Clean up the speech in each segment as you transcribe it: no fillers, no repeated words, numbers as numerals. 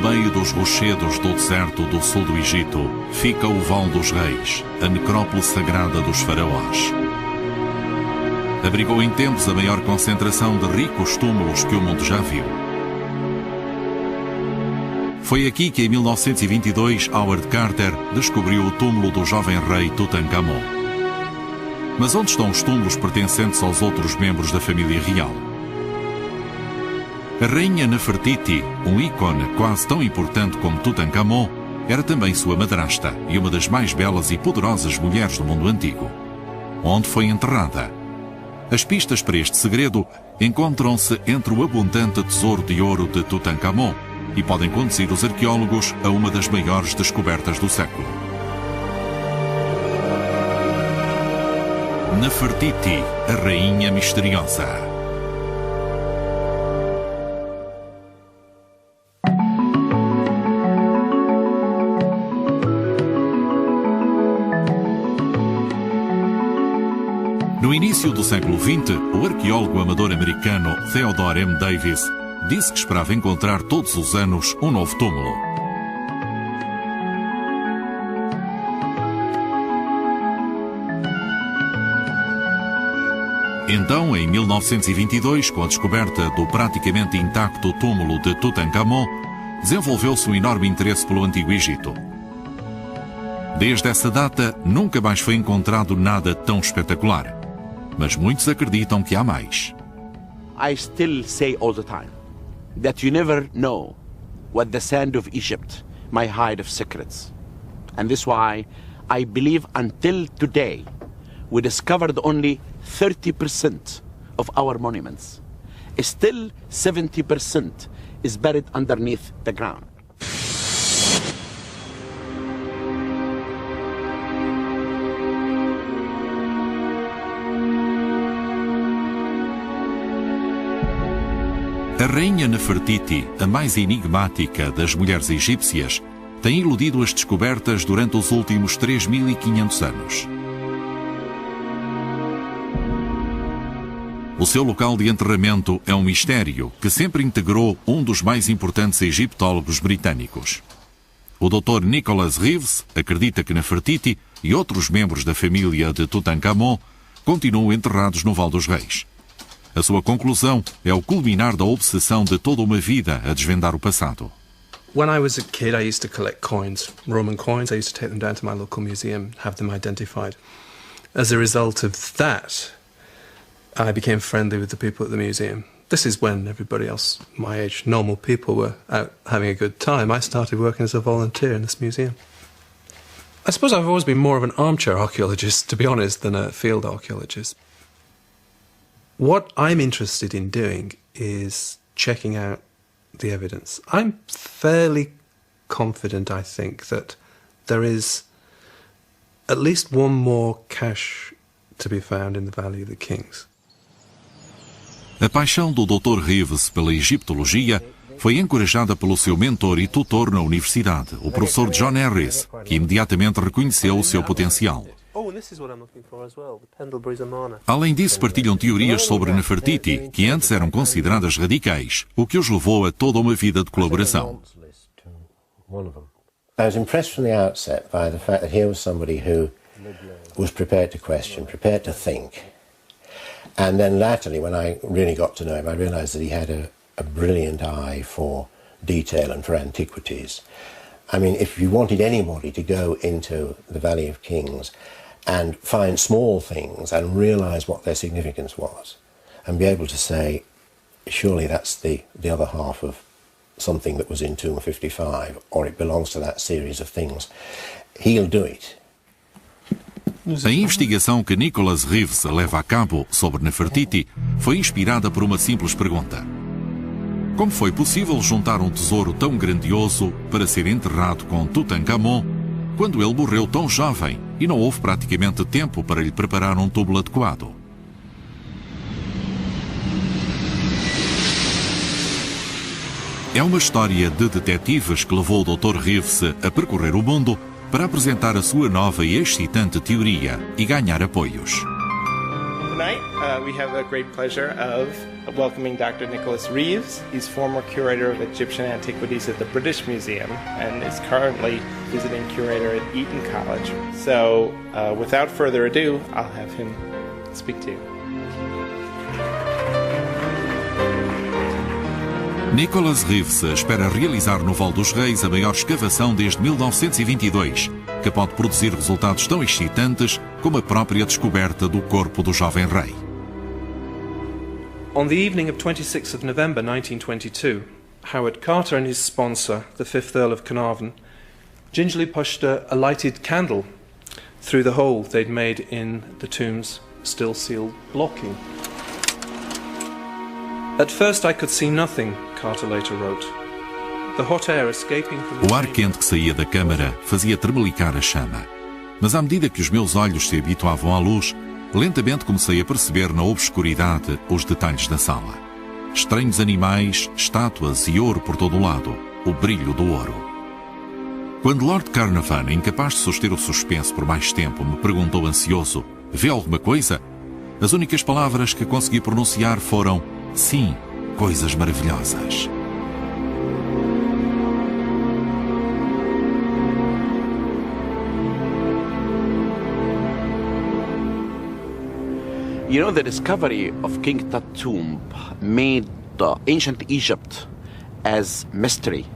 meio dos rochedos do deserto do sul do Egito, fica o Vão dos Reis, a necrópole sagrada dos faraós. Abrigou em tempos a maior concentração de ricos túmulos que o mundo já viu. Foi aqui que, em 1922, Howard Carter descobriu o túmulo do jovem rei Tutankhamon. Mas onde estão os túmulos pertencentes aos outros membros da família real? A rainha Nefertiti, um ícone quase tão importante como Tutankhamon, era também sua madrasta e uma das mais belas e poderosas mulheres do mundo antigo. Onde foi enterrada? As pistas para este segredo encontram-se entre o abundante tesouro de ouro de Tutankhamon e podem conduzir os arqueólogos a uma das maiores descobertas do século. Nefertiti, a rainha misteriosa. No início do século XX, o arqueólogo amador americano Theodore M. Davis disse que esperava encontrar todos os anos um novo túmulo. Então, em 1922, com a descoberta do praticamente intacto túmulo de Tutankhamon, desenvolveu-se um enorme interesse pelo Antigo Egito. Desde essa data, nunca mais foi encontrado nada tão espetacular. Mas muitos acreditam que há mais. I still say all the time that you never know what the sand of Egypt may hide of secrets. And this is why I believe until today we discovered only 30% of our monuments. Still 70% is buried underneath the ground. A rainha Nefertiti, a mais enigmática das mulheres egípcias, tem iludido as descobertas durante os últimos 3.500 anos. O seu local de enterramento é um mistério que sempre integrou um dos mais importantes egiptólogos britânicos. O Dr. Nicholas Reeves acredita que Nefertiti e outros membros da família de Tutankhamon continuam enterrados no Vale dos Reis. A sua conclusão é o culminar da obsessão de toda uma vida a desvendar o passado. When I was a kid, I used to collect coins, Roman coins. I used to take them down to my local museum, have them identified. As a result of that, I became friendly with the people at the museum. This is when everybody else, my age, normal people, were out having a good time. I started working as a volunteer in this museum. I suppose I've always been more of an armchair archaeologist, to be honest, than a field archaeologist. What I'm interested in doing is checking out the evidence. I'm fairly confident, I think, that there is at least one more cache to be found in the Valley of the Kings. A paixão do Dr. Reeves pela egiptologia foi encorajada pelo seu mentor e tutor na universidade, o professor John Harris, que imediatamente reconheceu o seu potencial. Além disso, partilham teorias sobre Nefertiti, que antes eram consideradas radicais, o que os levou a toda uma vida de colaboração. I was impressed from the outset by the fact that here was somebody who was prepared to question, prepared to think. And then latterly, when I really got to know him, I realized that he had a brilliant eye for detail and for antiquities. I mean, if you wanted anybody to go into the Valley of Kings and find small things and realize what their significance was, and be able to say, surely that's the other half of something that was in Tomb 55, or it belongs to that series of things, he'll do it. A investigação que Nicholas Reeves leva a cabo sobre Nefertiti foi inspirada por uma simples pergunta. Como foi possível juntar um tesouro tão grandioso para ser enterrado com Tutankhamon quando ele morreu tão jovem e não houve praticamente tempo para lhe preparar um túmulo adequado? É uma história de detetives que levou o Dr. Reeves a percorrer o mundo para apresentar a sua nova e excitante teoria e ganhar apoios. Tonight, we have a great pleasure of welcoming Dr. Nicholas Reeves. He's former curator of Egyptian antiquities at the British Museum and is currently visiting curator at Eton College. So, without further ado, I'll have him speak to you. Nicholas Reeves espera realizar no Val dos Reis a maior escavação desde 1922, que pode produzir resultados tão excitantes como a própria descoberta do corpo do jovem rei. On the evening of 26th of November 1922, Howard Carter and his sponsor, the 5th Earl of Carnarvon, gingerly pushed a lighted candle through the hole they'd made in the tomb's still sealed blocking. At first I could see nothing, Carter later wrote. The hot air escaping from the... O ar quente que saía da câmara fazia tremelicar a chama. Mas à medida que os meus olhos se habituavam à luz, lentamente comecei a perceber na obscuridade os detalhes da sala. Estranhos animais, estátuas e ouro por todo o lado, o brilho do ouro. Quando Lord Carnarvon, incapaz de suster o suspense por mais tempo, me perguntou ansioso: "Vê alguma coisa?" As únicas palavras que consegui pronunciar foram: "Sim, coisas maravilhosas." You know, the discovery of King Tut tomb made ancient Egypt as mystery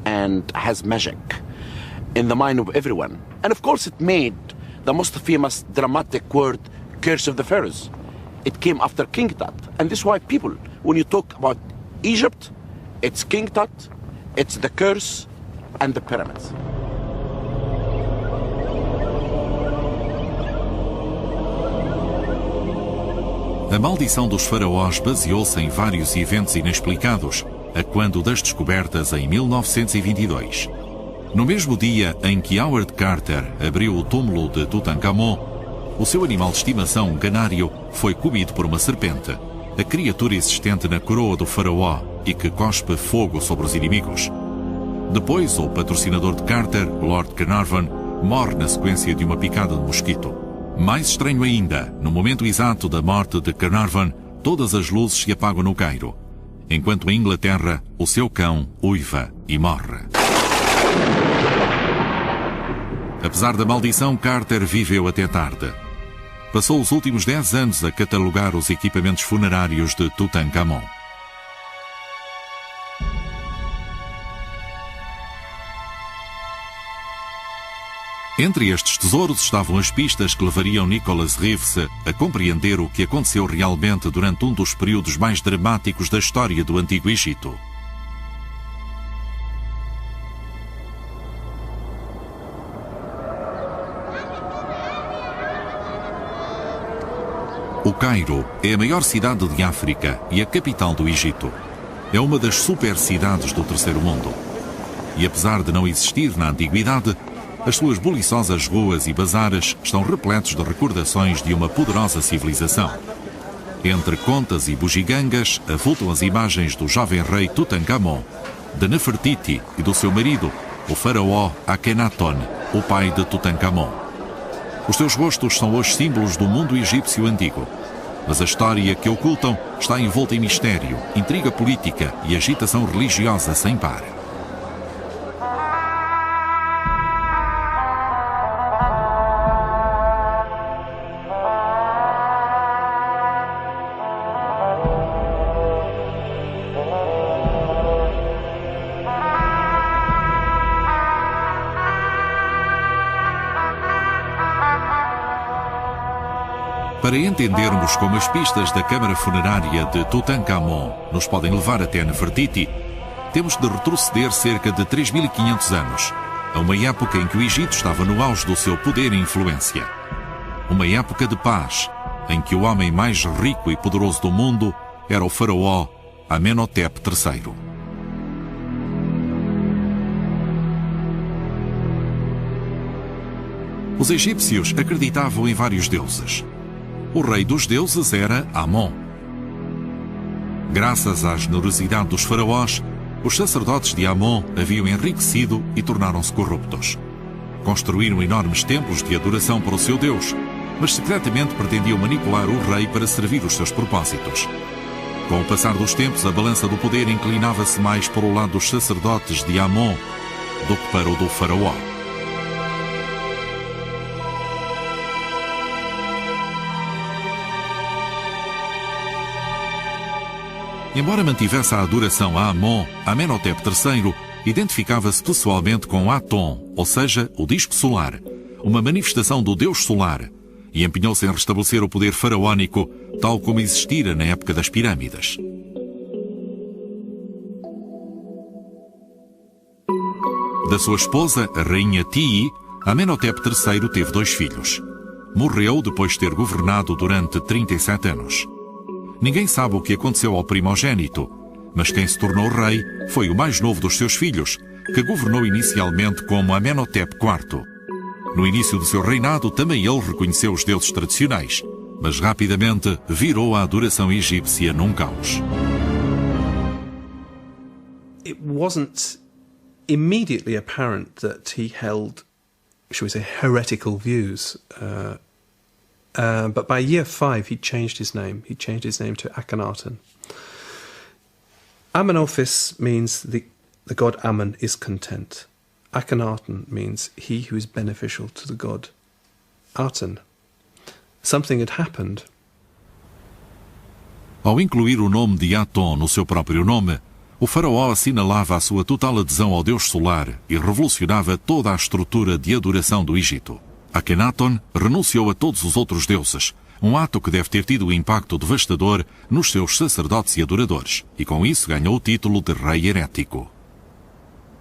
and as magic in the mind of everyone. And of course it made the most famous dramatic word, Curse of the Pharaohs. It came after King Tut. And this is why people, when you talk about Egypt, it's King Tut, it's the curse, and the pyramids. A maldição dos faraós baseou-se em vários eventos inexplicados, a quando das descobertas em 1922. No mesmo dia em que Howard Carter abriu o túmulo de Tutankhamon, o seu animal de estimação, um canário, foi comido por uma serpente, a criatura existente na coroa do faraó e que cospe fogo sobre os inimigos. Depois, o patrocinador de Carter, Lord Carnarvon, morre na sequência de uma picada de mosquito. Mais estranho ainda, no momento exato da morte de Carnarvon, todas as luzes se apagam no Cairo, enquanto em Inglaterra o seu cão uiva e morre. Apesar da maldição, Carter viveu até tarde. Passou os últimos 10 anos a catalogar os equipamentos funerários de Tutankhamon. Entre estes tesouros estavam as pistas que levariam Nicholas Reeves a compreender o que aconteceu realmente durante um dos períodos mais dramáticos da história do Antigo Egito. O Cairo é a maior cidade de África e a capital do Egito. É uma das super-cidades do Terceiro Mundo. E apesar de não existir na Antiguidade, as suas buliçosas ruas e bazares estão repletos de recordações de uma poderosa civilização. Entre contas e bugigangas avultam as imagens do jovem rei Tutankhamon, de Nefertiti e do seu marido, o faraó Akhenaton, o pai de Tutankhamon. Os seus rostos são hoje símbolos do mundo egípcio antigo, mas a história que ocultam está envolta em mistério, intriga política e agitação religiosa sem par. Para entendermos como as pistas da câmara funerária de Tutankhamon nos podem levar até Nefertiti, temos de retroceder cerca de 3.500 anos, a uma época em que o Egito estava no auge do seu poder e influência. Uma época de paz, em que o homem mais rico e poderoso do mundo era o faraó Amenhotep III. Os egípcios acreditavam em vários deuses. O rei dos deuses era Amon. Graças à generosidade dos faraós, os sacerdotes de Amon haviam enriquecido e tornaram-se corruptos. Construíram enormes templos de adoração para o seu deus, mas secretamente pretendiam manipular o rei para servir os seus propósitos. Com o passar dos tempos, a balança do poder inclinava-se mais para o lado dos sacerdotes de Amon do que para o do faraó. Embora mantivesse a adoração a Amon, Amenhotep III identificava-se pessoalmente com Aton, ou seja, o disco solar, uma manifestação do deus solar, e empenhou-se em restabelecer o poder faraónico, tal como existira na época das pirâmides. Da sua esposa, a rainha Tii, Amenhotep III teve 2 filhos. Morreu depois de ter governado durante 37 anos. Ninguém sabe o que aconteceu ao primogênito, mas quem se tornou rei foi o mais novo dos seus filhos, que governou inicialmente como Amenhotep IV. No início do seu reinado, também ele reconheceu os deuses tradicionais, mas rapidamente virou a adoração egípcia num caos. It wasn't immediately apparent that he held, shall we say, heretical views. But by year 5, he changed his name. He changed his name to Akhenaten. Amenophis means the god Ammon is content. Akhenaten means he who is beneficial to the god Aten. Something had happened. Ao incluir o nome de Aton no seu próprio nome, o faraó assinalava a sua total adesão ao deus solar e revolucionava toda a estrutura de adoração do Egito. Akhenaton renunciou a todos os outros deuses, um ato que deve ter tido um impacto devastador nos seus sacerdotes e adoradores, e com isso ganhou o título de rei herético.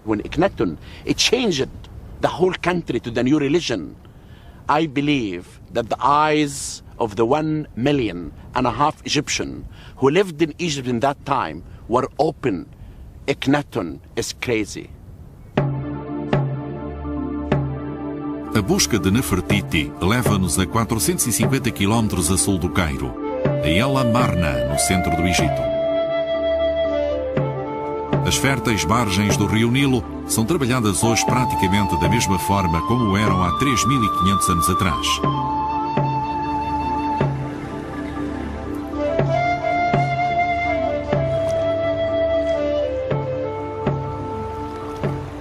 When Akhenaton, it changed the whole country to the new religion. I believe that the eyes of the 1.5 million Egyptian who lived in Egypt in that time were open. Akhenaton is crazy. A busca de Nefertiti leva-nos a 450 km a sul do Cairo, a El Amarna, no centro do Egito. As férteis margens do rio Nilo são trabalhadas hoje praticamente da mesma forma como eram há 3.500 anos atrás.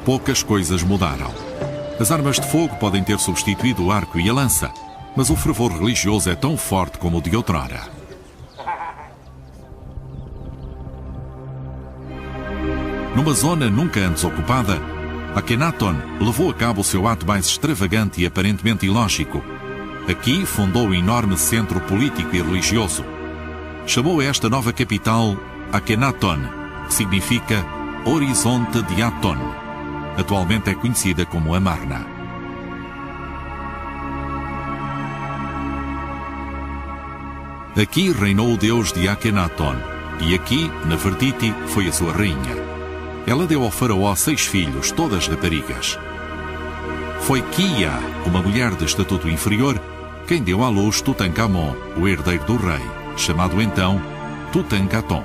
Poucas coisas mudaram. As armas de fogo podem ter substituído o arco e a lança, mas o fervor religioso é tão forte como o de outrora. Numa zona nunca antes ocupada, Akhenaton levou a cabo o seu ato mais extravagante e aparentemente ilógico. Aqui fundou um enorme centro político e religioso. Chamou esta nova capital Akhenaton, que significa Horizonte de Aton. Atualmente é conhecida como Amarna. Aqui reinou o deus de Akhenaton, e aqui, Nefertiti, foi a sua rainha. Ela deu ao faraó 6 filhos, todas raparigas. Foi Kia, uma mulher de estatuto inferior, quem deu à luz Tutankhamon, o herdeiro do rei, chamado então Tutankhaton.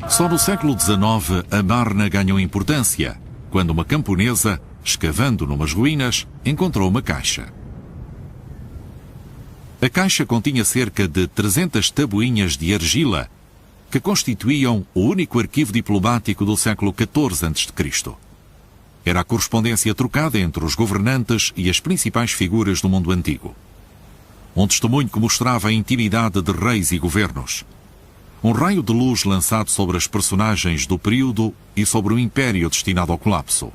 Só no século XIX, Amarna ganhou importância, quando uma camponesa, escavando numas ruínas, encontrou uma caixa. A caixa continha cerca de 300 tabuinhas de argila, que constituíam o único arquivo diplomático do século XIV a.C. Era a correspondência trocada entre os governantes e as principais figuras do mundo antigo. Um testemunho que mostrava a intimidade de reis e governos. Um raio de luz lançado sobre as personagens do período e sobre o império destinado ao colapso.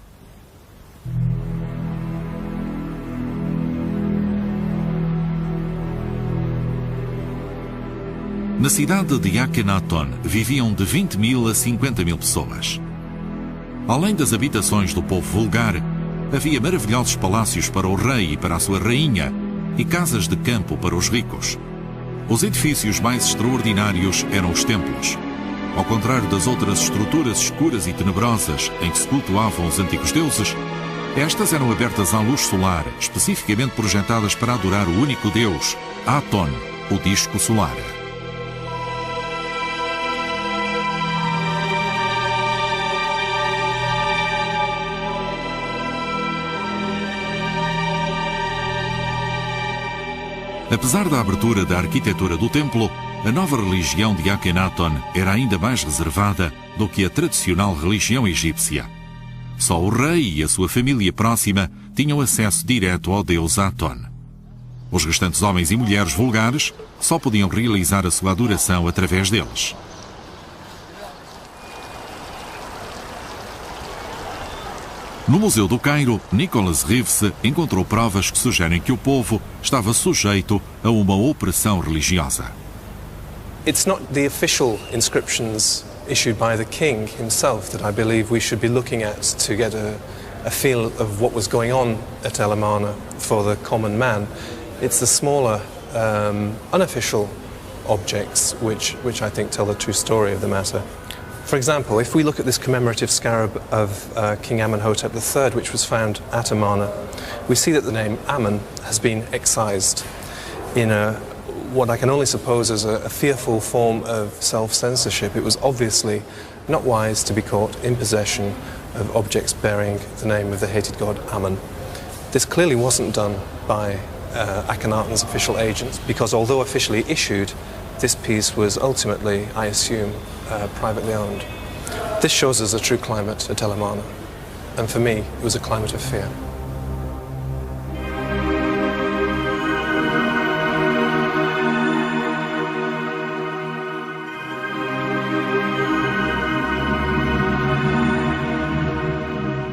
Na cidade de Akhenaton viviam de 20.000 a 50.000 pessoas. Além das habitações do povo vulgar, havia maravilhosos palácios para o rei e para a sua rainha e casas de campo para os ricos. Os edifícios mais extraordinários eram os templos. Ao contrário das outras estruturas escuras e tenebrosas em que se cultuavam os antigos deuses, estas eram abertas à luz solar, especificamente projetadas para adorar o único deus, Aton, o disco solar. Apesar da abertura da arquitetura do templo, a nova religião de Akhenaton era ainda mais reservada do que a tradicional religião egípcia. Só o rei e a sua família próxima tinham acesso direto ao deus Aton. Os restantes homens e mulheres vulgares só podiam realizar a sua adoração através deles. No Museu do Cairo, Nicholas Reeves encontrou provas que sugerem que o povo estava sujeito a uma opressão religiosa. It's not the official inscriptions issued by the king himself that I believe we should be looking at to get a feel of what was going on at El Amarna for the common man. It's the smaller, unofficial objects which I think tell the true story of the matter. For example, if we look at this commemorative scarab of King Amenhotep III, which was found at Amarna, we see that the name Amen has been excised in what I can only suppose as a fearful form of self-censorship. It was obviously not wise to be caught in possession of objects bearing the name of the hated god Amen. This clearly wasn't done by Akhenaton's official agents, because although officially issued, this piece was ultimately, I assume, privately owned. This shows us a true climate at El Amarna, and for me, it was a climate of fear.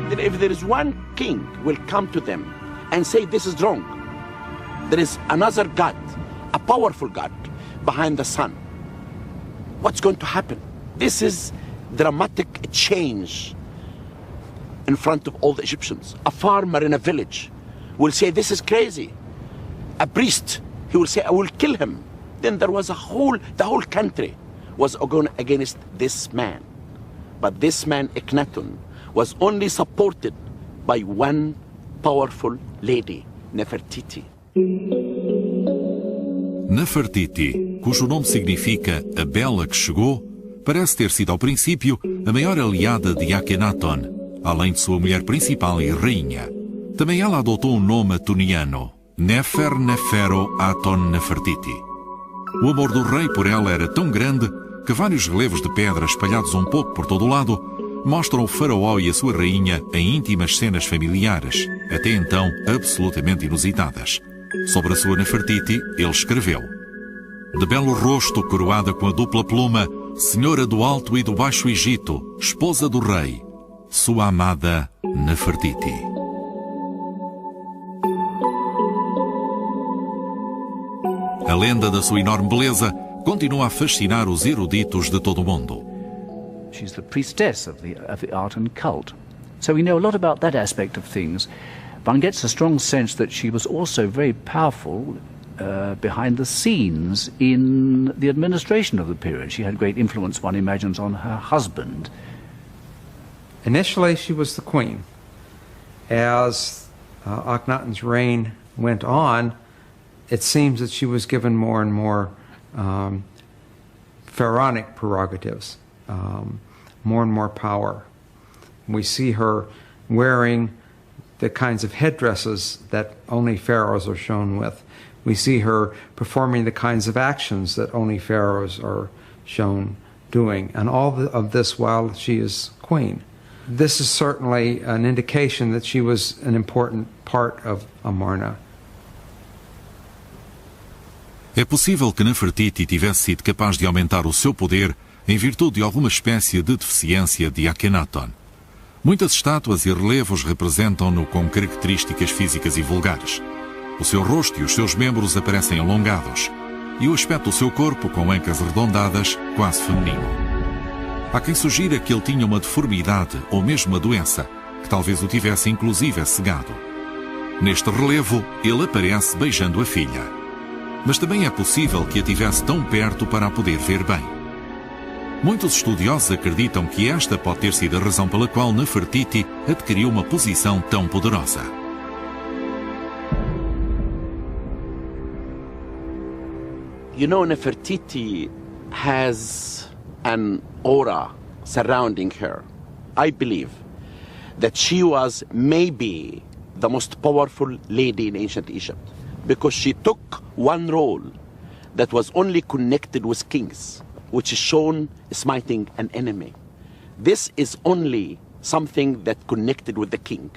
That if there is one king will come to them and say this is wrong, there is another God, a powerful God, behind the sun. What's going to happen? This is dramatic change in front of all the Egyptians. A farmer in a village will say, this is crazy. A priest, he will say, I will kill him. Then there was the whole country was going against this man. But this man, Akhenaton, was only supported by one powerful lady, Nefertiti. Nefertiti, cujo nome significa a bela que chegou, parece ter sido ao princípio a maior aliada de Akhenaton, além de sua mulher principal e rainha. Também ela adotou um nome atoniano, Nefer Nefero Aton Nefertiti. O amor do rei por ela era tão grande que vários relevos de pedra espalhados um pouco por todo o lado mostram o faraó e a sua rainha em íntimas cenas familiares, até então absolutamente inusitadas. Sobre a sua Nefertiti, ele escreveu: de belo rosto coroada com a dupla pluma, senhora do Alto e do Baixo Egito, esposa do rei, sua amada Nefertiti. A lenda da sua enorme beleza continua a fascinar os eruditos de todo o mundo. She's the priestess of the art and cult. So we know a lot about that aspect of things. One gets a strong sense that she was also very powerful behind the scenes in the administration of the period. She had great influence, one imagines, on her husband. Initially, she was the queen. As Akhenaton's reign went on, it seems that she was given more and more pharaonic prerogatives, more and more power. We see her wearing the kinds of headdresses that only pharaohs are shown with. We see her performing the kinds of actions that only pharaohs are shown doing, and all of this while she is queen. This is certainly an indication that she was an important part of Amarna. É possível que Nefertiti tivesse sido capaz de aumentar o seu poder em virtude de alguma espécie de deficiência de Akhenaton. Muitas estátuas e relevos representam-no com características físicas e vulgares. O seu rosto e os seus membros aparecem alongados, e o aspecto do seu corpo, com ancas arredondadas, quase feminino. Há quem sugira que ele tinha uma deformidade ou mesmo uma doença, que talvez o tivesse inclusive cegado. Neste relevo, ele aparece beijando a filha. Mas também é possível que a tivesse tão perto para a poder ver bem. Muitos estudiosos acreditam que esta pode ter sido a razão pela qual Nefertiti adquiriu uma posição tão poderosa. You know, Nefertiti has an aura surrounding her. I believe that she was maybe the most powerful lady in ancient Egypt. because she took one role that was only connected with kings, which is shown smiting an enemy. This is only something that connected with the king,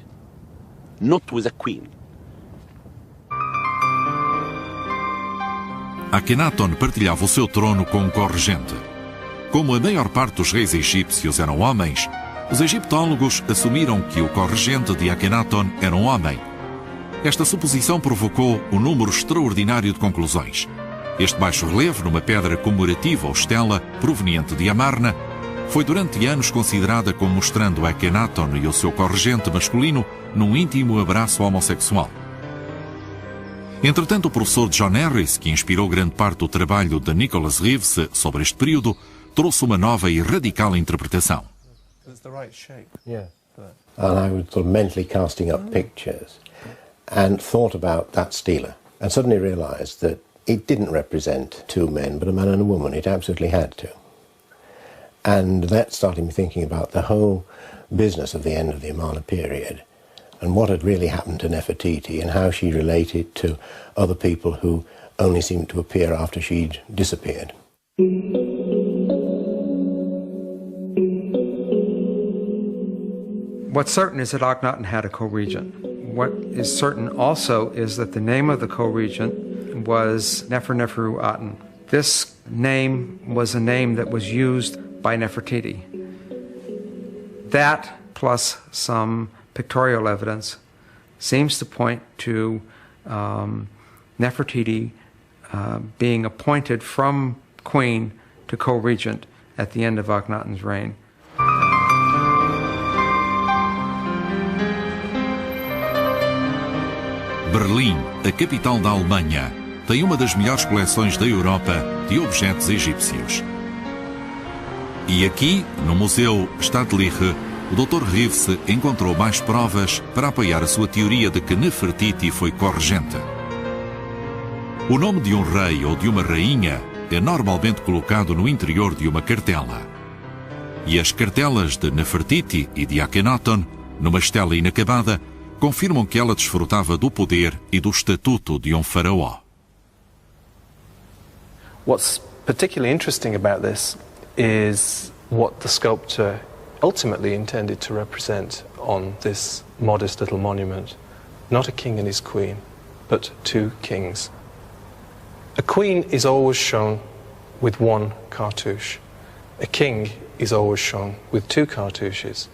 not with a queen. Akhenaton partilhava o seu trono com um corregente. Como a maior parte dos reis egípcios eram homens, os egiptólogos assumiram que o corregente de Akhenaton era um homem. Esta suposição provocou um número extraordinário de conclusões. Este baixo relevo, numa pedra comemorativa ou estela proveniente de Amarna, foi durante anos considerada como mostrando Akhenaton e o seu corregente masculino num íntimo abraço homossexual. Entretanto, o professor John Harris, que inspirou grande parte do trabalho de Nicholas Reeves sobre este período, trouxe uma nova e radical interpretação. And I was sort of mentally casting up pictures and thought about that stela and suddenly realised that it didn't represent two men but a man and a woman. It absolutely had to. And that started me thinking about the whole business of the end of the Amarna period and what had really happened to Nefertiti and how she related to other people who only seemed to appear after she'd disappeared. What's certain is that Akhenaten had a co-regent. What is certain also is that the name of the co-regent was Neferneferu Aten. This name was a name that was used by Nefertiti. That, plus some pictorial evidence, seems to point to Nefertiti being appointed from queen to co-regent at the end of Akhenaten's reign. Berlim, a capital da Alemanha, tem uma das melhores coleções da Europa de objetos egípcios. E aqui, no Museu Stadtliche, o Dr. Reeves encontrou mais provas para apoiar a sua teoria de que Nefertiti foi corregente. O nome de um rei ou de uma rainha é normalmente colocado no interior de uma cartela. E as cartelas de Nefertiti e de Akhenaton, numa estela inacabada, confirmam que ela desfrutava do poder e do estatuto de um faraó. What's particularly interesting about this is what the sculptor ultimately intended to represent on this modest little monument. Not a king and his queen, but two kings. A queen is always shown with one cartouche. A king is always shown with two cartouches.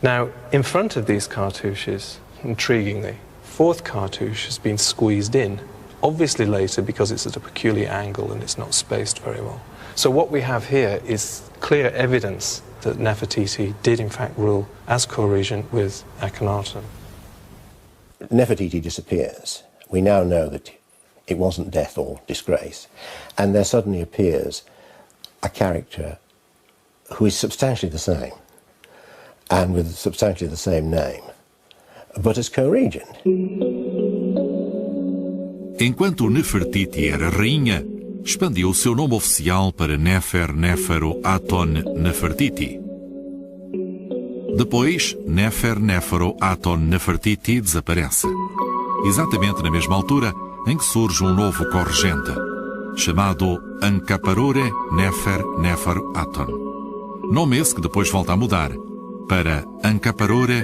Now, in front of these cartouches, intriguingly, fourth cartouche has been squeezed in, obviously later because it's at a peculiar angle and it's not spaced very well. So what we have here is clear evidence that Nefertiti did in fact rule as co-regent with Akhenaten. Nefertiti disappears. We now know that it wasn't death or disgrace. And there suddenly appears a character who is substantially the same, and with substantially the same name, but as co-regent. Enquanto Nefertiti era rainha, expandiu o seu nome oficial para Nefer-Neferu Aton Nefertiti. Depois, Nefer-Neferu Aton Nefertiti desaparece. Exatamente na mesma altura em que surge um novo corregente, chamado Ankaparore Nefer-Neferu Aton. Nome esse que depois volta a mudar para Ankaparore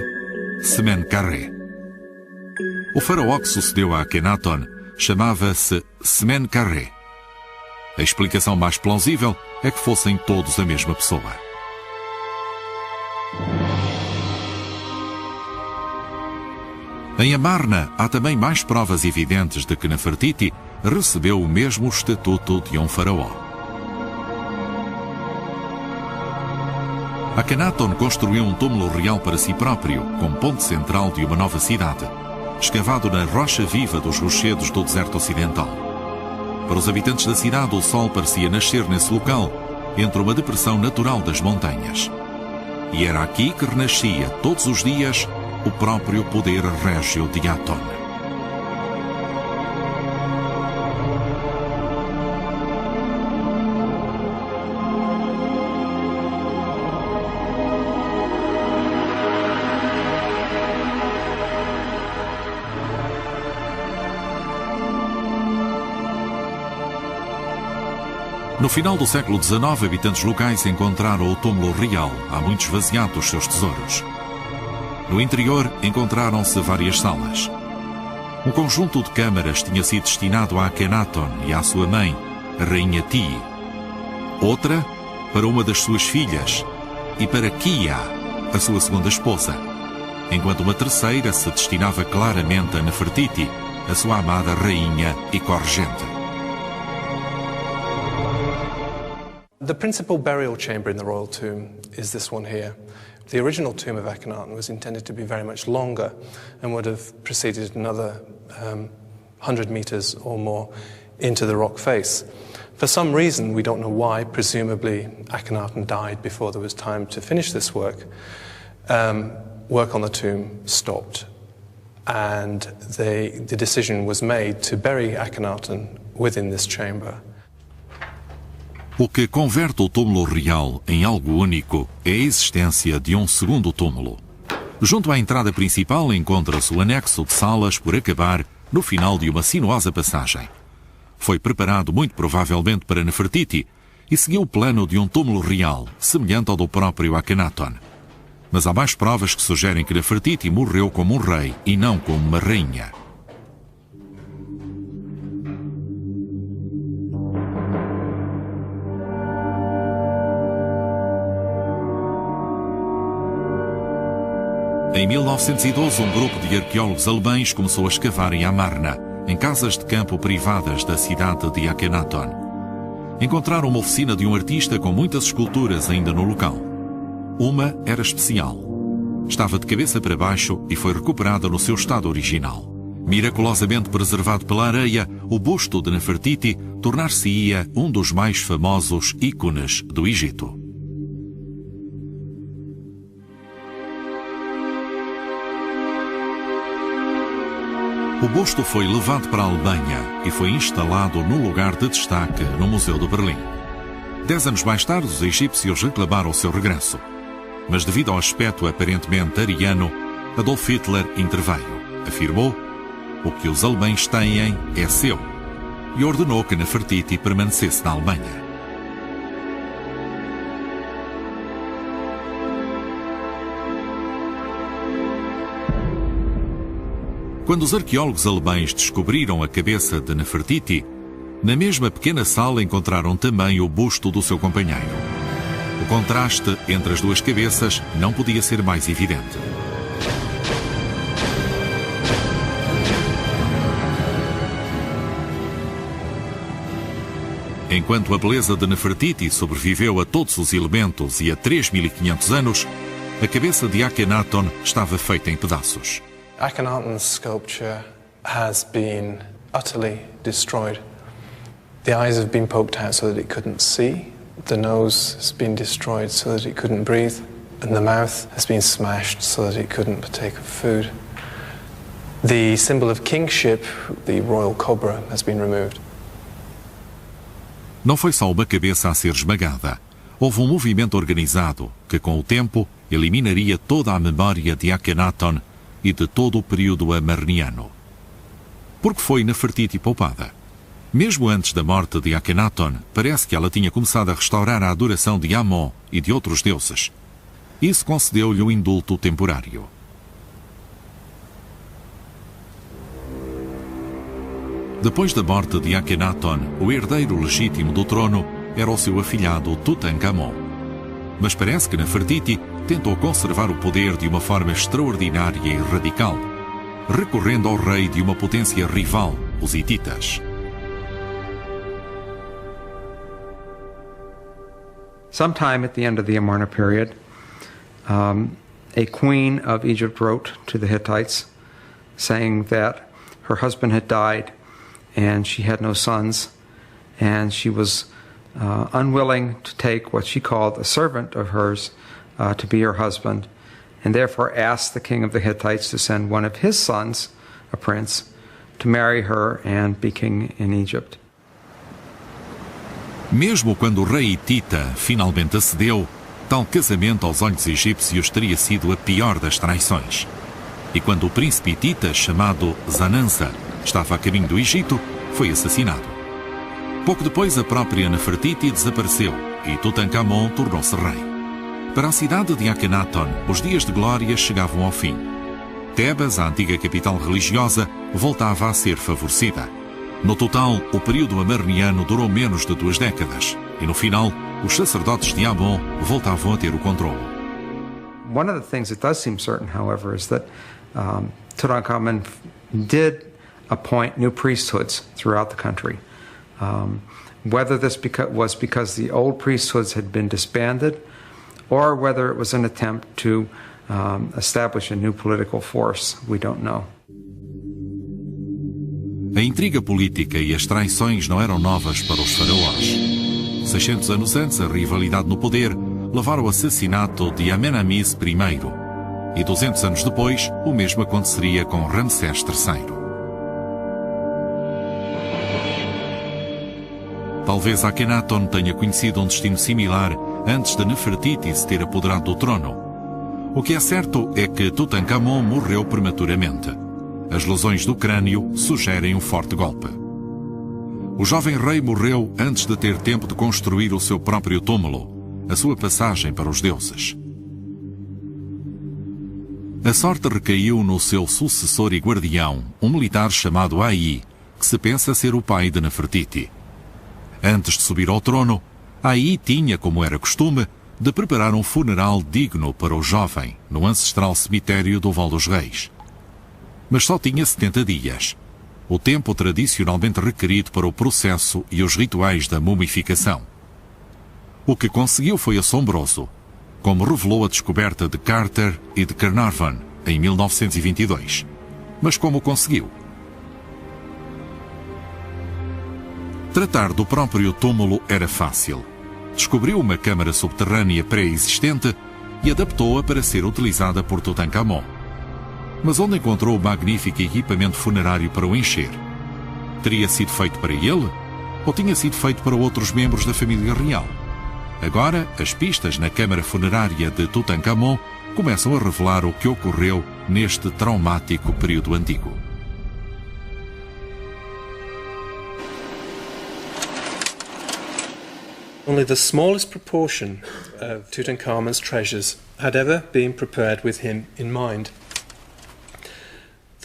Semenkarre. O faraó que sucedeu a Akhenaton chamava-se Semenkarre. A explicação mais plausível é que fossem todos a mesma pessoa. Em Amarna há também mais provas evidentes de que Nefertiti recebeu o mesmo estatuto de um faraó. Akhenaton construiu um túmulo real para si próprio, como ponto central de uma nova cidade, escavado na rocha viva dos rochedos do deserto ocidental. Para os habitantes da cidade, o sol parecia nascer nesse local, entre uma depressão natural das montanhas. E era aqui que renascia, todos os dias, o próprio poder régio de Aton. No final do século XIX, habitantes locais encontraram o túmulo real, há muito esvaziado os seus tesouros. No interior, encontraram-se várias salas. Um conjunto de câmaras tinha sido destinado a Akhenaton e à sua mãe, a rainha Ti. Outra, para uma das suas filhas, e para Kia, a sua segunda esposa, enquanto uma terceira se destinava claramente a Nefertiti, a sua amada rainha e corregente. The principal burial chamber in the royal tomb is this one here. The original tomb of Akhenaten was intended to be very much longer and would have proceeded another 100 meters or more into the rock face. For some reason, we don't know why, presumably Akhenaten died before there was time to finish this work, work on the tomb stopped. And the decision was made to bury Akhenaten within this chamber. O que converte o túmulo real em algo único é a existência de um segundo túmulo. Junto à entrada principal encontra-se o anexo de salas por acabar no final de uma sinuosa passagem. Foi preparado muito provavelmente para Nefertiti e seguiu o plano de um túmulo real, semelhante ao do próprio Akhenaton. Mas há mais provas que sugerem que Nefertiti morreu como um rei e não como uma rainha. Em 1912, um grupo de arqueólogos alemães começou a escavar em Amarna, em casas de campo privadas da cidade de Akhenaton. Encontraram uma oficina de um artista com muitas esculturas ainda no local. Uma era especial. Estava de cabeça para baixo e foi recuperada no seu estado original. Miraculosamente preservado pela areia, o busto de Nefertiti tornar-se-ia um dos mais famosos ícones do Egito. O busto foi levado para a Alemanha e foi instalado num lugar de destaque no Museu de Berlim. 10 anos mais tarde, os egípcios reclamaram o seu regresso. Mas devido ao aspecto aparentemente ariano, Adolf Hitler interveio. Afirmou: "O que os alemães têm é seu", e ordenou que Nefertiti permanecesse na Alemanha. Quando os arqueólogos alemães descobriram a cabeça de Nefertiti, na mesma pequena sala encontraram também o busto do seu companheiro. O contraste entre as duas cabeças não podia ser mais evidente. Enquanto a beleza de Nefertiti sobreviveu a todos os elementos e a 3.500 anos, a cabeça de Akhenaton estava feita em pedaços. Akhenaten's sculpture has been utterly destroyed. The eyes have been poked out so that it couldn't see. The nose has been destroyed so that it couldn't breathe. And the mouth has been smashed so that it couldn't partake of food. The symbol of kingship, the royal cobra, has been removed. Não foi só uma cabeça a ser esmagada. Houve um movimento organizado que, com o tempo, eliminaria toda a memória de Akhenaton e de todo o período amarniano. Porque foi Nefertiti poupada. Mesmo antes da morte de Akhenaton, parece que ela tinha começado a restaurar a adoração de Amon e de outros deuses. Isso concedeu-lhe um indulto temporário. Depois da morte de Akhenaton, o herdeiro legítimo do trono era o seu afilhado Tutankhamon. Mas parece que Nefertiti tentou conservar o poder de uma forma extraordinária e radical, recorrendo ao rei de uma potência rival, os hititas. Sometime at the end of the Amarna period, a queen of Egypt wrote to the Hittites saying that her husband had died and she had no sons, and she was unwilling to take what she called a servant of hers to be her husband, and therefore asked the king of the Hittites to send one of his sons, a prince, to marry her and be king in Egypt. Mesmo quando o rei hitita finalmente acedeu, tal casamento aos olhos egípcios teria sido a pior das traições. E quando o príncipe hitita, chamado Zanansa, estava a caminho do Egito, foi assassinado. Pouco depois, a própria Nefertiti desapareceu e Tutankhamon tornou-se rei. Para a cidade de Akhenaton, os dias de glória chegavam ao fim. Tebas, a antiga capital religiosa, voltava a ser favorecida. No total, o período amarniano durou menos de 2 décadas e, no final, os sacerdotes de Amon voltavam a ter o controle. One of the things that does seem certain, however, is that Tutankhamun did appoint new priesthoods throughout the country. Whether this was because the old priesthoods had been disbanded or whether it was an attempt to establish a new political force, we don't know. A intriga política e as traições não eram novas para os faraós. 600 anos antes, a rivalidade no poder levaram ao assassinato de Amenemhis I. E 200 anos depois, o mesmo aconteceria com Ramsés III. Talvez Akhenaton tenha conhecido um destino similar antes de Nefertiti se ter apoderado do trono. O que é certo é que Tutankhamon morreu prematuramente. As lesões do crânio sugerem um forte golpe. O jovem rei morreu antes de ter tempo de construir o seu próprio túmulo, a sua passagem para os deuses. A sorte recaiu no seu sucessor e guardião, um militar chamado Ai, que se pensa ser o pai de Nefertiti. Antes de subir ao trono, Ai tinha, como era costume, de preparar um funeral digno para o jovem no ancestral cemitério do Val dos Reis. Mas só tinha 70 dias, o tempo tradicionalmente requerido para o processo e os rituais da mumificação. O que conseguiu foi assombroso, como revelou a descoberta de Carter e de Carnarvon em 1922. Mas como conseguiu? Tratar do próprio túmulo era fácil. Descobriu uma câmara subterrânea pré-existente e adaptou-a para ser utilizada por Tutankhamon. Mas onde encontrou o magnífico equipamento funerário para o encher? Teria sido feito para ele? Ou tinha sido feito para outros membros da família real? Agora, as pistas na câmara funerária de Tutankhamon começam a revelar o que ocorreu neste traumático período antigo. Only the smallest proportion of Tutankhamun's treasures had ever been prepared with him in mind.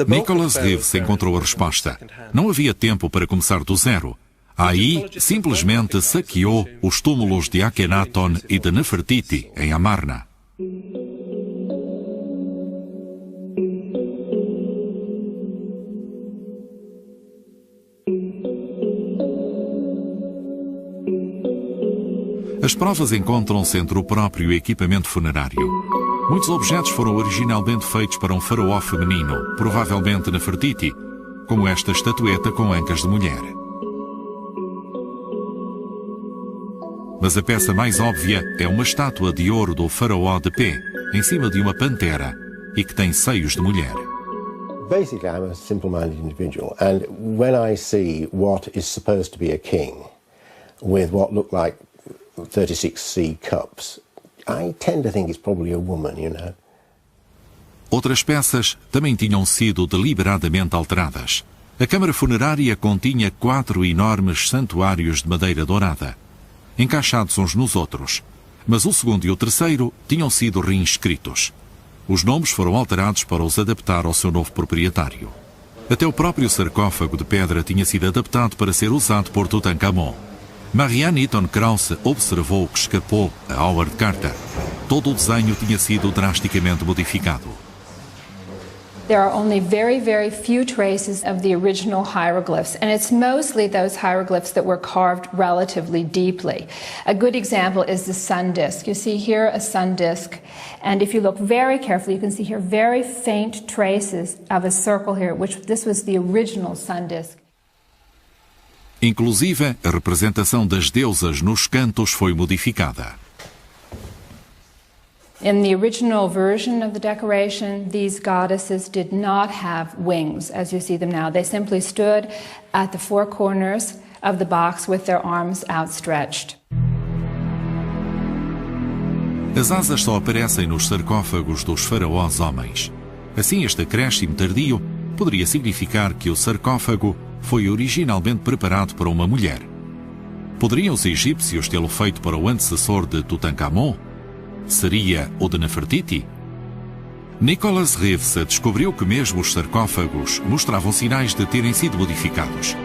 Nicholas Reeves encontrou a resposta. Não havia tempo para começar do zero. Ai simplesmente saqueou os túmulos de Akhenaton e de Nefertiti em Amarna. As provas encontram-se entre o próprio equipamento funerário. Muitos objetos foram originalmente feitos para um faraó feminino, provavelmente Nefertiti, como esta estatueta com ancas de mulher. Mas a peça mais óbvia é uma estátua de ouro do faraó de pé, em cima de uma pantera, e que tem seios de mulher. Basically, I'm a simple-minded individual, and when I see what is supposed to be a king with what look like 36 sea cups, I tend to think it's probably a woman, you know. Outras peças também tinham sido deliberadamente alteradas. A câmara funerária continha 4 enormes santuários de madeira dourada, encaixados uns nos outros, mas o segundo e o terceiro tinham sido reinscritos. Os nomes foram alterados para os adaptar ao seu novo proprietário. Até o próprio sarcófago de pedra tinha sido adaptado para ser usado por Tutankhamon. Marianne Eaton Krause observou o que escapou a Howard Carter. Todo o desenho tinha sido drasticamente modificado. There are only very, very few traces of the original hieroglyphs, and it's mostly those hieroglyphs that were carved relatively deeply. A good example is the sun disk. You see here a sun disk, and if you look very carefully, you can see here very faint traces of a circle here, which this was the original sun disk. Inclusive, a representação das deusas nos cantos foi modificada. In the original version of the decoration, these goddesses did not have wings, as you see them now. They simply stood at the 4 corners of the box with their arms outstretched. As asas só aparecem nos sarcófagos dos faraós homens. Assim, este acréscimo tardio poderia significar que o sarcófago foi originalmente preparado para uma mulher. Poderiam os egípcios tê-lo feito para o antecessor de Tutankhamon? Seria o de Nefertiti? Nicholas Reeves descobriu que mesmo os sarcófagos mostravam sinais de terem sido modificados.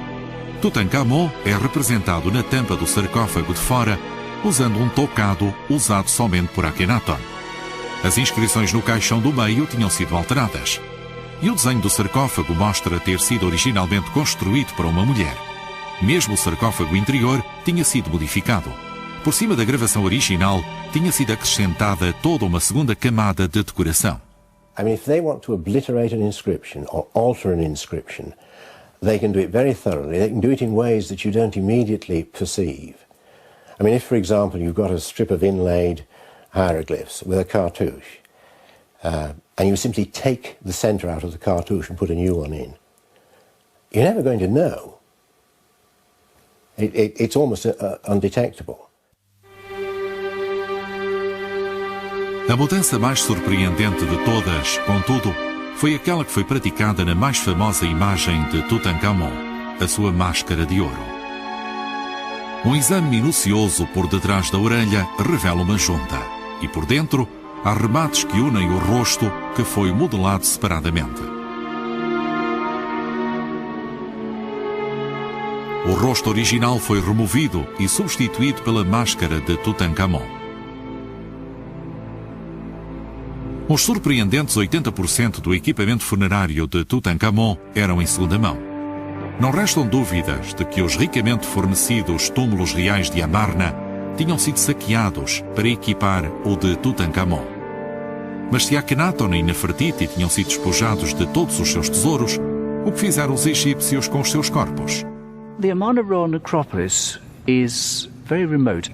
Tutankhamon é representado na tampa do sarcófago de fora usando um tocado usado somente por Akhenaton. As inscrições no caixão do meio tinham sido alteradas. E o desenho do sarcófago mostra ter sido originalmente construído para uma mulher. Mesmo o sarcófago interior tinha sido modificado. Por cima da gravação original, tinha sido acrescentada toda uma segunda camada de decoração. I mean, if they want to obliterate an inscription or alter an inscription, they can do it very thoroughly. They can do it in ways that you don't immediately perceive. I mean, if, for example, you've got a strip of inlaid hieroglyphs with a cartouche, and you simply take the centre out of the cartouche and put a new one in, you're never going to know. It's almost undetectable. A mudança mais surpreendente de todas, contudo, foi aquela que foi praticada na mais famosa imagem de Tutankhamon, a sua máscara de ouro. Um exame minucioso por detrás da orelha revela uma junta, e por dentro há remates que unem o rosto que foi modelado separadamente. O rosto original foi removido e substituído pela máscara de Tutankhamon. Os surpreendentes 80% do equipamento funerário de Tutankhamon eram em segunda mão. Não restam dúvidas de que os ricamente fornecidos túmulos reais de Amarna tinham sido saqueados para equipar o de Tutankhamon. Mas se Akhenaton e Nefertiti tinham sido despojados de todos os seus tesouros, o que fizeram os egípcios com os seus corpos? The Amarna necropolis is very remote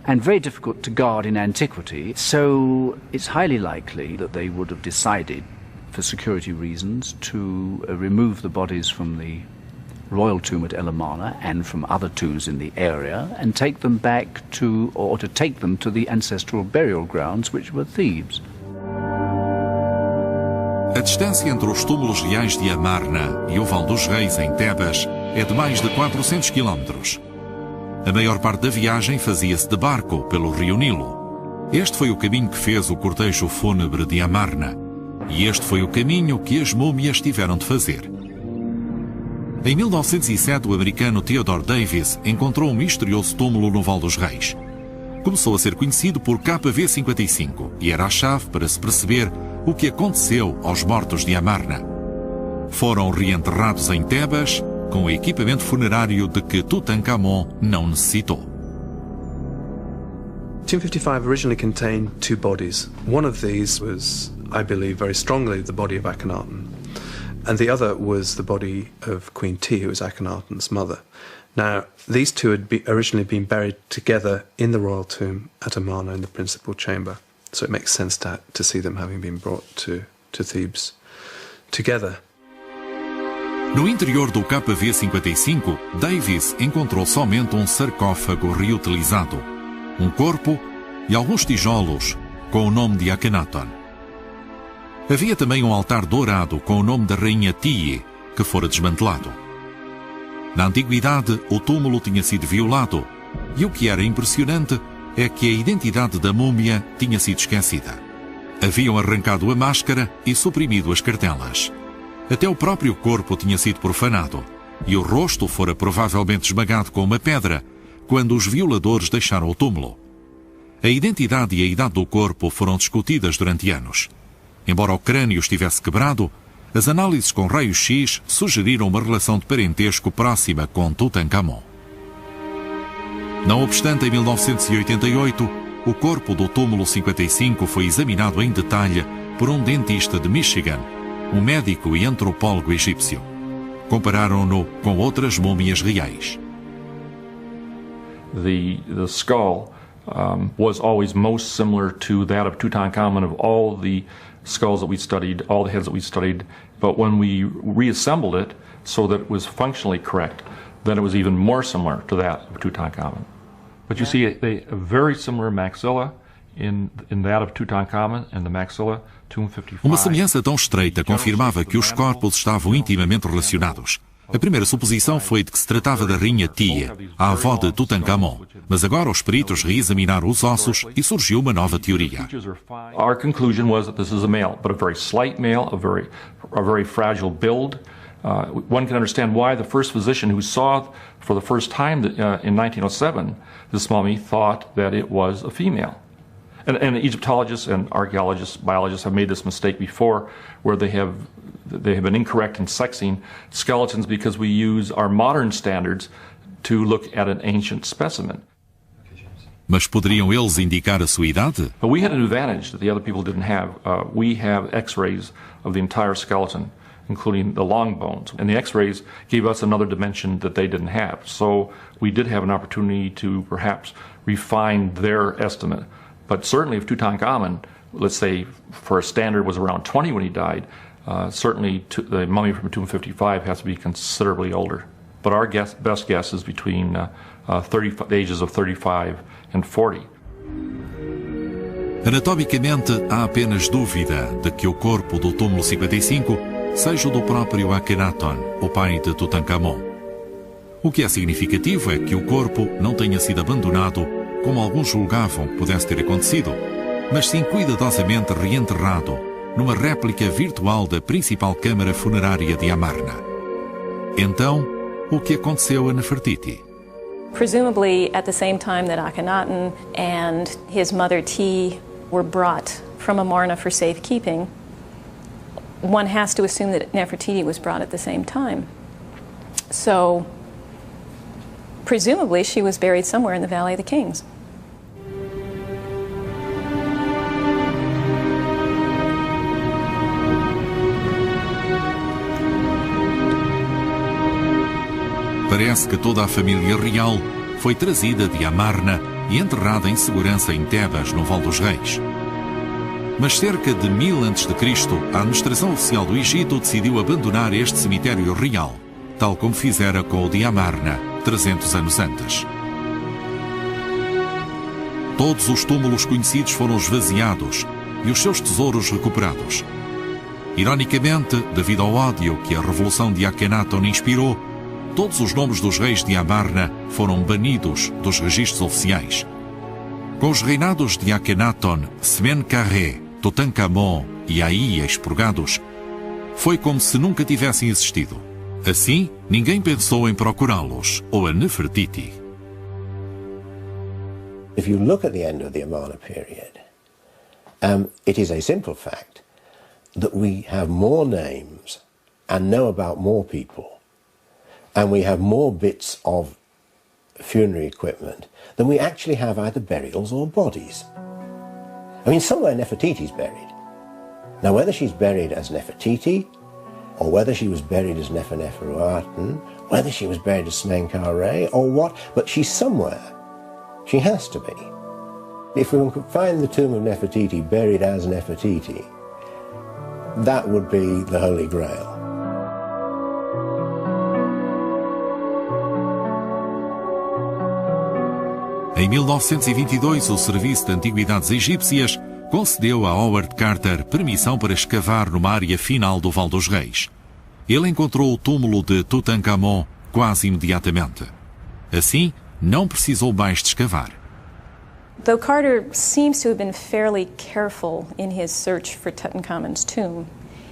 and very difficult to guard in antiquity, so it's highly likely that they would have decided, for security reasons, to remove the bodies from the royal tomb at El Amarna and from other tombs in the area and take them back to, or to take them to the ancestral burial grounds, which were Thebes. A distância entre os túmulos reais de Amarna e o Vale dos Reis, em Tebas, é de mais de 400 quilómetros. A maior parte da viagem fazia-se de barco pelo rio Nilo. Este foi o caminho que fez o cortejo fúnebre de Amarna. E este foi o caminho que as múmias tiveram de fazer. Em 1907, o americano Theodore Davis encontrou um misterioso túmulo no Vale dos Reis. Começou a ser conhecido por KV-55 e era a chave para se perceber o que aconteceu aos mortos de Amarna. Foram reenterrados em Tebas com o equipamento funerário de que Tutankhamon não necessitou. Tomb 55 originally contained two bodies. One of these was, I believe, very strongly the body of Akhenaten, and the other was the body of Queen Ti, who was Akhenaten's mother. Now, these two had originally been buried together in the royal tomb at Amarna in the principal chamber, so it makes sense to see them having been brought to Thebes together. No interior do KV-55, Davis encontrou somente um sarcófago reutilizado, um corpo e alguns tijolos com o nome de Akhenaton. Havia também um altar dourado com o nome da rainha Tiye, que fora desmantelado. Na antiguidade, o túmulo tinha sido violado, e o que era impressionante é que a identidade da múmia tinha sido esquecida. Haviam arrancado a máscara e suprimido as cartelas. Até o próprio corpo tinha sido profanado, e o rosto fora provavelmente esmagado com uma pedra quando os violadores deixaram o túmulo. A identidade e a idade do corpo foram discutidas durante anos. Embora o crânio estivesse quebrado, as análises com raio-x sugeriram uma relação de parentesco próxima com Tutankhamon. Não obstante, em 1988, o corpo do túmulo 55 foi examinado em detalhe por um dentista de Michigan, um médico e antropólogo egípcio. Compararam-no com outras múmias reais. The skull was always most similar to that of Tutankhamun of all the skulls that we studied, all the heads that we studied. But when we reassembled it so that it was functionally correct, then it was even more similar to that of Tutankhamun. But you see a very similar maxilla in that of Tutankhamun and the maxilla Tomb 55. Uma semelhança tão estreita confirmava que os corpos estavam intimamente relacionados. A primeira suposição foi de que se tratava da rainha Tia, a avó de Tutankhamon, mas agora os peritos reexaminaram os ossos e surgiu uma nova teoria. Our conclusion was that this is a male, but a very slight male, a very fragile build. One can understand why the first physician who saw for the first time in 1907 this mummy thought that it was a female. And Egyptologists and archaeologists, biologists have made this mistake before, where they have been incorrect in sexing skeletons because we use our modern standards to look at an ancient specimen. Mas poderiam eles indicar a sua idade? But we had an advantage that the other people didn't have. We have X-rays of the entire skeleton, including the long bones. And the X-rays gave us another dimension that they didn't have. So we did have an opportunity to perhaps refine their estimate. But certainly if Tutankhamun, let's say for a standard, was around 20 when he died, certainly the mummy from Tomb 55 has to be considerably older. But our best guess is between the ages of 35 and 40. Anatomicamente, há apenas dúvida de que o corpo do túmulo 55 seja o do próprio Akhenaton, o pai de Tutankhamon. O que é significativo é que o corpo não tenha sido abandonado, como alguns julgavam que pudesse ter acontecido, mas sim cuidadosamente reenterrado numa réplica virtual da principal câmara funerária de Amarna. Então, o que aconteceu a Nefertiti? Presumably at the same time that Akhenaten and his mother Ti were brought from Amarna for safekeeping, one has to assume that Nefertiti was brought at the same time. So, presumably she was buried somewhere in the Valley of the Kings. Parece que toda a família real foi trazida de Amarna e enterrada em segurança em Tebas, no Vale dos Reis. Mas cerca de 1000 a.C., a administração oficial do Egito decidiu abandonar este cemitério real, tal como fizera com o de Amarna 300 anos antes. Todos os túmulos conhecidos foram esvaziados e os seus tesouros recuperados. Ironicamente, devido ao ódio que a revolução de Akhenaton inspirou, todos os nomes dos reis de Amarna foram banidos dos registros oficiais. Com os reinados de Akhenaton, Semenkaré, Tutankhamon e Ai expurgados, foi como se nunca tivessem existido. Assim, ninguém pensou em procurá-los ou a Nefertiti. If you look at the end of the Amarna period, it is a simple fact that we have more names and know about more people, and we have more bits of funerary equipment than we actually have either burials or bodies. I mean, somewhere Nefertiti's buried. Now, whether she's buried as Nefertiti, or whether she was buried as Neferneferuaten, whether she was buried as Smenkhare, or what, but she's somewhere. She has to be. If we could find the tomb of Nefertiti buried as Nefertiti, that would be the Holy Grail. Em 1922, o Serviço de Antiguidades Egípcias concedeu a Howard Carter permissão para escavar numa área final do Vale dos Reis. Ele encontrou o túmulo de Tutankhamon quase imediatamente. Assim, não precisou mais de escavar. Though Carter seems to have been fairly careful in his search for Tutankhamun's tomb,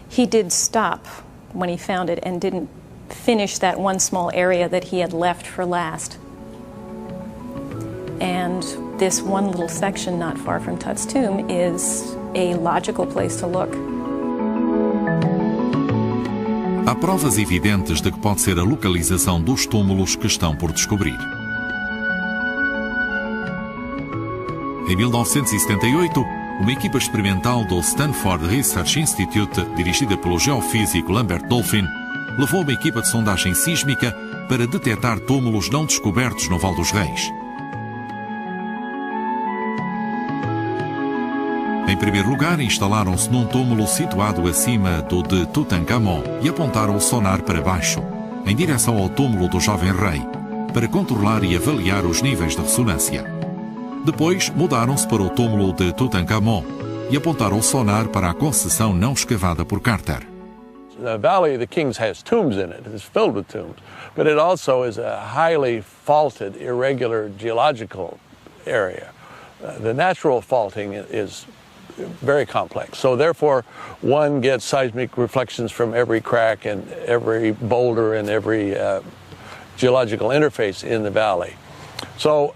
he did stop when he found it and didn't finish that one small area that he had left for last. And this one little section not far from Tut's tomb is a logical place to look. Há provas evidentes de que pode ser a localização dos túmulos que estão por descobrir. Em 1978, uma equipa experimental do Stanford Research Institute, dirigida pelo geofísico Lambert Dolphin, levou uma equipa de sondagem sísmica para detectar túmulos não descobertos no Vale dos Reis. Em primeiro lugar, instalaram-se num túmulo situado acima do de Tutankhamon e apontaram o sonar para baixo, em direção ao túmulo do jovem rei, para controlar e avaliar os níveis de ressonância. Depois, mudaram-se para o túmulo de Tutankhamon e apontaram o sonar para a concessão não escavada por Carter. The Valley of the Kings has tombs in it. It's filled with tombs. But it also is a highly faulted, irregular geological area. The natural faulting is very complex. So therefore, one gets seismic reflections from every crack and every boulder and every geological interface in the valley. So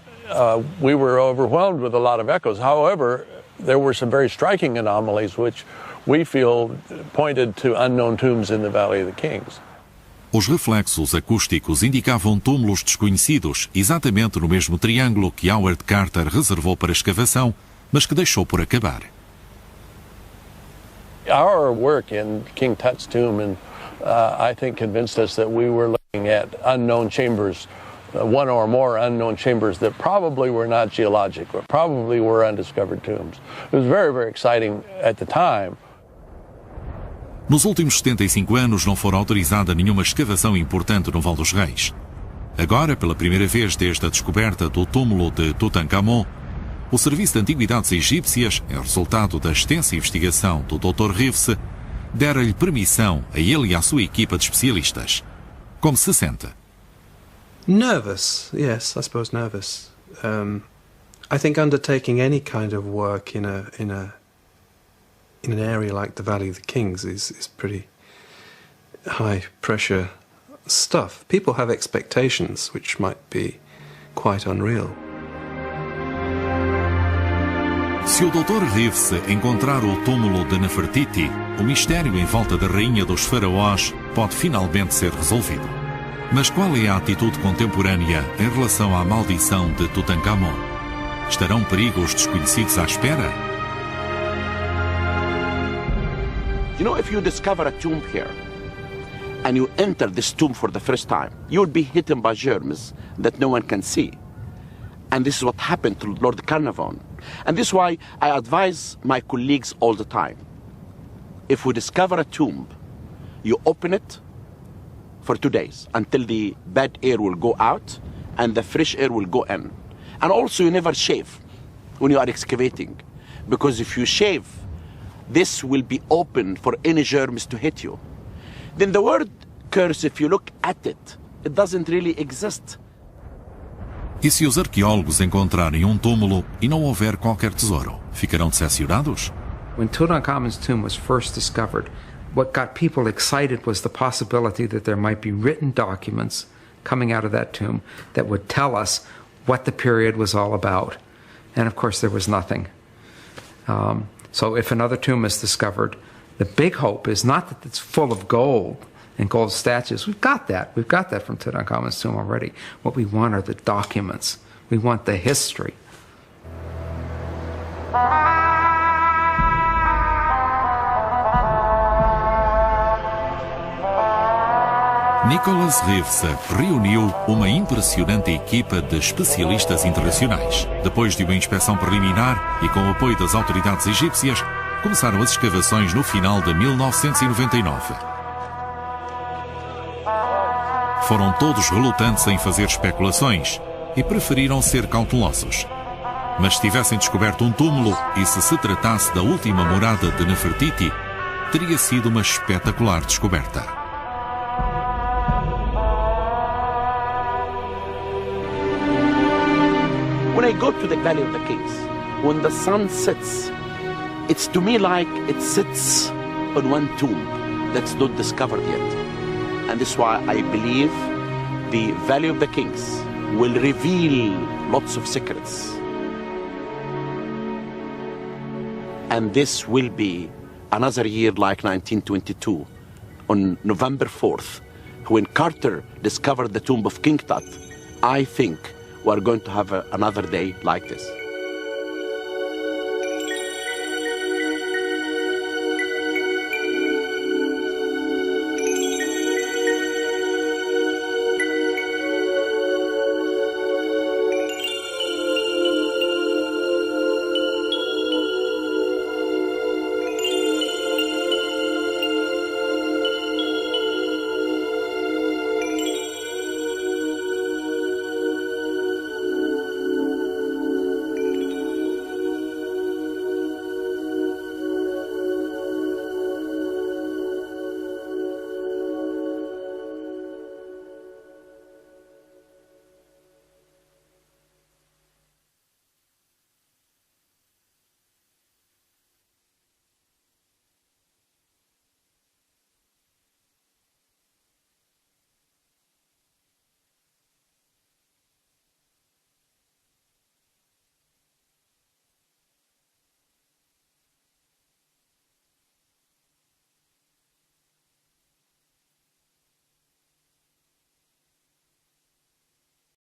we were overwhelmed with a lot of echoes. However, there were some very striking anomalies which we feel pointed to unknown tombs in the Valley of the Kings. Os reflexos acústicos indicavam túmulos desconhecidos exatamente no mesmo triângulo que Howard Carter reservou para escavação, mas que deixou por acabar. Our work in King Tut's tomb, I think, convinced us that we were looking at unknown chambers, one or more unknown chambers that probably were not geologic, or probably were undiscovered tombs. It was very, very exciting at the time. Nos últimos 75 anos não fora autorizada nenhuma escavação importante no Val dos Reis. Agora, pela primeira vez desde a descoberta do túmulo de Tutankhamon, o Serviço de Antiguidades Egípcias, em resultado da extensa investigação do Dr. Reeves, dera-lhe permissão a ele e à sua equipa de especialistas. Como se sente? Nervous, yes, I suppose nervous. I think undertaking any kind of work in an area like the Valley of the Kings is pretty high pressure stuff. People have expectations which might be quite unreal. Se o Dr. Reeves encontrar o túmulo de Nefertiti, o mistério em volta da rainha dos faraós pode finalmente ser resolvido. Mas qual é a atitude contemporânea em relação à maldição de Tutankhamon? Estarão perigos desconhecidos à espera? You know, if you discover a tomb here and you enter this tomb for the first time, you will be hidden by germs that no one can see. And this is what happened to Lord Carnarvon. And this is why I advise my colleagues all the time. If we discover a tomb, you open it for 2 days until the bad air will go out and the fresh air will go in. And also you never shave when you are excavating, because if you shave, this will be open for any germs to hit you. Then the word curse, if you look at it, it doesn't really exist. E se os arqueólogos encontrarem um túmulo e não houver qualquer tesouro, ficarão decepcionados? When Tutankhamun's tomb was first discovered, what got people excited was the possibility that there might be written documents coming out of that tomb that would tell us what the period was all about. And of course there was nothing. So if another tomb is discovered, the big hope is not that it's full of gold and gold statues. We've got that. We've got that from Tutankhamun's tomb already. What we want are the documents. We want the history. Nicholas Reeves reuniu uma impressionante equipa de especialistas internacionais. Depois de uma inspeção preliminar e com o apoio das autoridades egípcias, começaram as escavações no final de 1999. Foram todos relutantes em fazer especulações e preferiram ser cautelosos. Mas se tivessem descoberto um túmulo e se tratasse da última morada de Nefertiti, teria sido uma espetacular descoberta. When I go to the Valley of the Kings, when the sun sets, it's to me like it sits on one tomb that's not discovered yet. And this is why I believe the Valley of the Kings will reveal lots of secrets. And this will be another year like 1922, on November 4th, when Carter discovered the tomb of King Tut. I think we're going to have another day like this.